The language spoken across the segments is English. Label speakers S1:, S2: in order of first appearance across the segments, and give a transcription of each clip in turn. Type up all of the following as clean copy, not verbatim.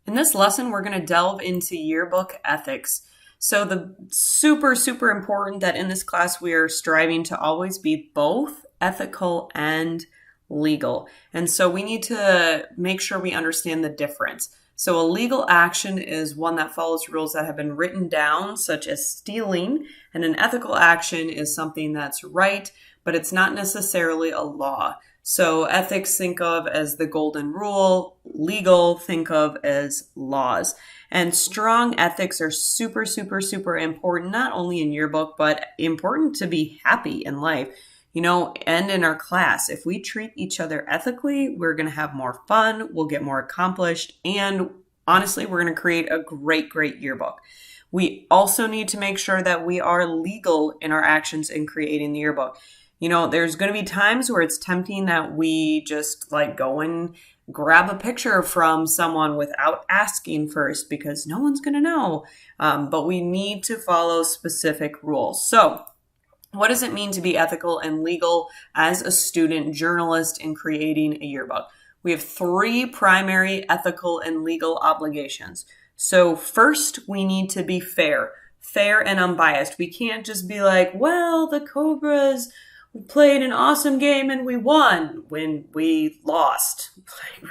S1: In this lesson, we're going to delve into yearbook ethics. So the super important that in this class we are striving to always be both ethical and legal. And so we need to make sure we understand the difference. So a legal action is one that follows rules that have been written down, such as stealing, and an ethical action is something that's right, but it's not necessarily a law. So ethics think of as the golden rule, legal think of as laws. And strong ethics are super important, not only in yearbook, but important to be happy in life. And in our class, if we treat each other ethically, we're going to have more fun, we'll get more accomplished, and honestly, we're going to create a great yearbook. We also need to make sure that we are legal in our actions in creating the yearbook. There's going to be times where it's tempting that we just go and grab a picture from someone without asking first because no one's going to know. But we need to follow specific rules. So what does it mean to be ethical and legal as a student journalist in creating a yearbook? We have 3 primary ethical and legal obligations. So first, we need to be fair and unbiased. We can't just be like, well, the Cobras played an awesome game and we won when we lost.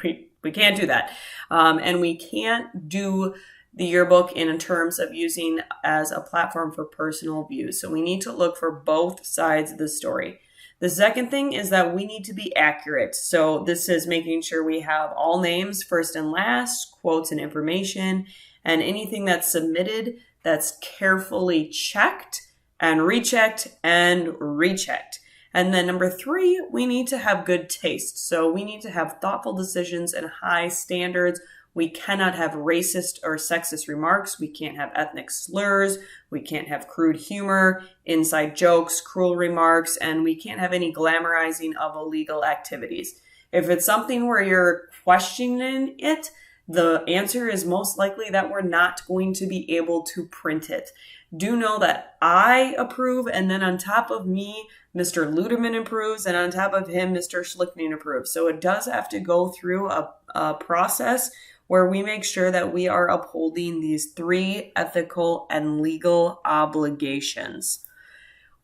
S1: We can't do that. And we can't do the yearbook in terms of using as a platform for personal views. So we need to look for both sides of the story. The second thing is that we need to be accurate. So this is making sure we have all names first and last, quotes and information, and anything that's submitted that's carefully checked and rechecked and rechecked. And then number 3, we need to have good taste. So we need to have thoughtful decisions and high standards. We cannot have racist or sexist remarks. We can't have ethnic slurs. We can't have crude humor, inside jokes, cruel remarks, and we can't have any glamorizing of illegal activities. If it's something where you're questioning it, the answer is most likely that we're not going to be able to print it. Do know that I approve, and then on top of me, Mr. Luderman approves, and on top of him, Mr. Schlickning approves. So it does have to go through a process where we make sure that we are upholding these 3 ethical and legal obligations.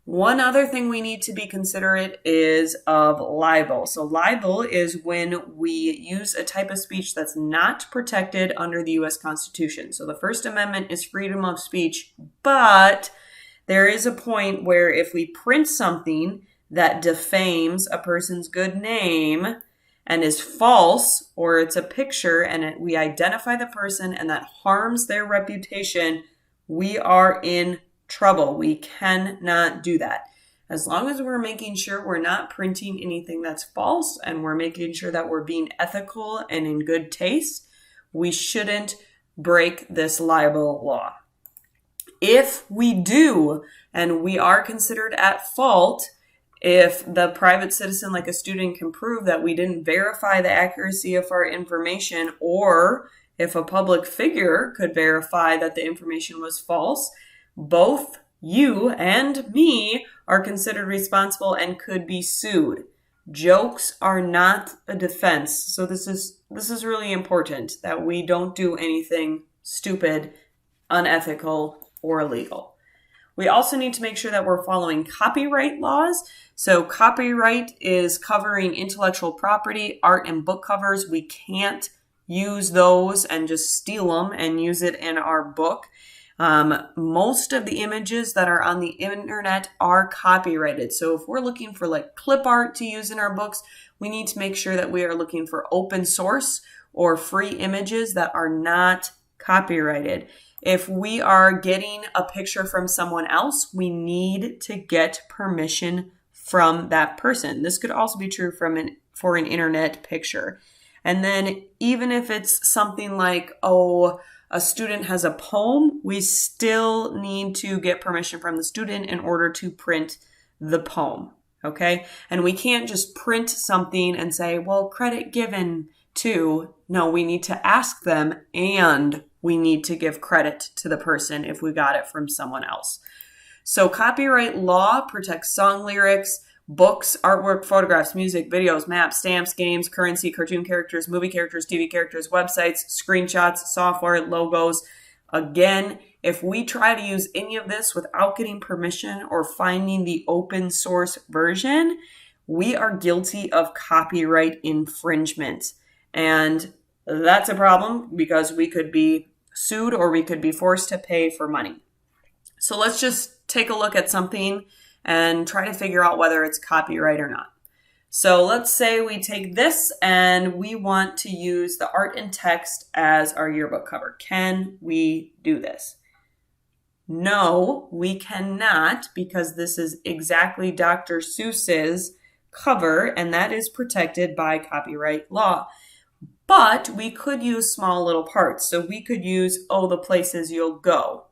S1: One other thing we need to be considerate is of libel. So libel is when we use a type of speech that's not protected under the U.S. Constitution. So the First Amendment is freedom of speech, but there is a point where if we print something that defames a person's good name and is false, or it's a picture and we identify the person and that harms their reputation, we are in trouble. We cannot do that. As long as we're making sure we're not printing anything that's false and we're making sure that we're being ethical and in good taste, we shouldn't break this libel law. If we do, and we are considered at fault, if the private citizen, like a student, can prove that we didn't verify the accuracy of our information, or if a public figure could verify that the information was false, both you and me are considered responsible and could be sued. Jokes are not a defense. So this is really important that we don't do anything stupid, unethical, or illegal. We also need to make sure that we're following copyright laws. So copyright is covering intellectual property, art, and book covers. We can't use those and just steal them and use it in our book. Most of the images that are on the internet are copyrighted. So if we're looking for clip art to use in our books, we need to make sure that we are looking for open source or free images that are not copyrighted. If we are getting a picture from someone else, we need to get permission from that person. This could also be true for an internet picture. And then even if it's something like, a student has a poem, we still need to get permission from the student in order to print the poem, okay? And we can't just print something and say, well, credit given to. No, we need to ask them, and we need to give credit to the person if we got it from someone else. So copyright law protects song lyrics, books, artwork, photographs, music, videos, maps, stamps, games, currency, cartoon characters, movie characters, TV characters, websites, screenshots, software, logos. Again, if we try to use any of this without getting permission or finding the open source version, we are guilty of copyright infringement. And that's a problem because we could be sued or we could be forced to pay for money. So let's just take a look at something and try to figure out whether it's copyright or not. So let's say we take this and we want to use the art and text as our yearbook cover. Can we do this? No, we cannot, because this is exactly Dr. Seuss's cover, and that is protected by copyright law. But we could use small little parts. So we could use, oh, the places you'll go.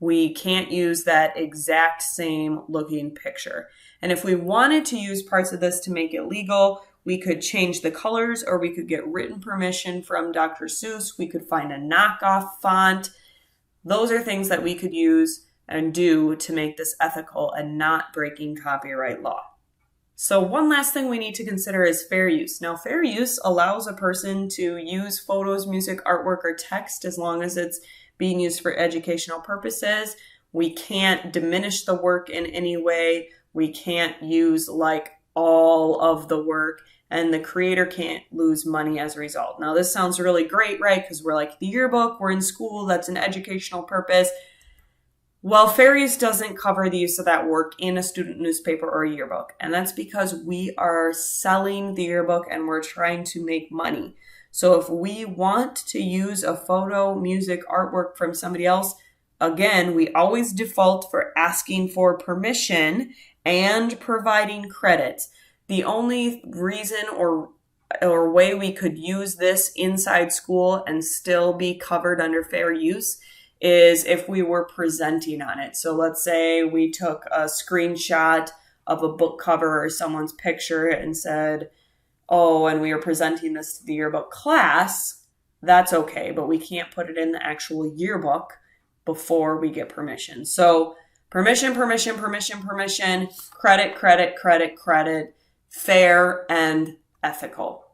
S1: We can't use that exact same looking picture. And if we wanted to use parts of this to make it legal, we could change the colors, or we could get written permission from Dr. Seuss. We could find a knockoff font. Those are things that we could use and do to make this ethical and not breaking copyright law. So one last thing we need to consider is fair use. Now, fair use allows a person to use photos, music, artwork, or text as long as it's being used for educational purposes. We can't diminish the work in any way. We can't use like all of the work, and the creator can't lose money as a result. Now, this sounds really great, right? Because we're like the yearbook, we're in school, that's an educational purpose. Well, fair use doesn't cover the use of that work in a student newspaper or a yearbook. And that's because we are selling the yearbook and we're trying to make money. So if we want to use a photo, music, artwork from somebody else, again, we always default for asking for permission and providing credit. The only reason or way we could use this inside school and still be covered under fair use is if we were presenting on it. So let's say we took a screenshot of a book cover or someone's picture and said, oh, and we are presenting this to the yearbook class, that's okay, but we can't put it in the actual yearbook before we get permission. So permission, permission, permission, permission, credit, credit, credit, credit, fair and ethical.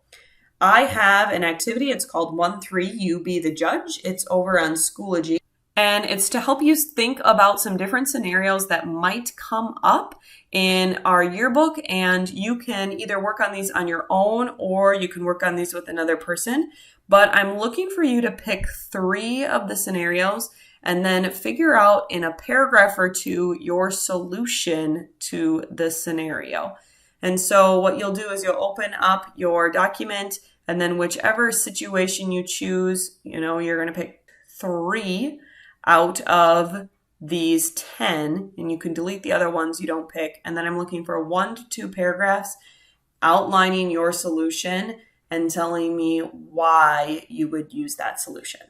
S1: I have an activity, it's called 1-3, You Be the Judge. It's over on Schoology. And it's to help you think about some different scenarios that might come up in our yearbook. And you can either work on these on your own or you can work on these with another person. But I'm looking for you to pick 3 of the scenarios and then figure out in a paragraph or 2 your solution to the scenario. And so what you'll do is you'll open up your document, and then whichever situation you choose, you're going to pick 3 out of these 10, and you can delete the other ones you don't pick. And then I'm looking for 1 to 2 paragraphs outlining your solution and telling me why you would use that solution.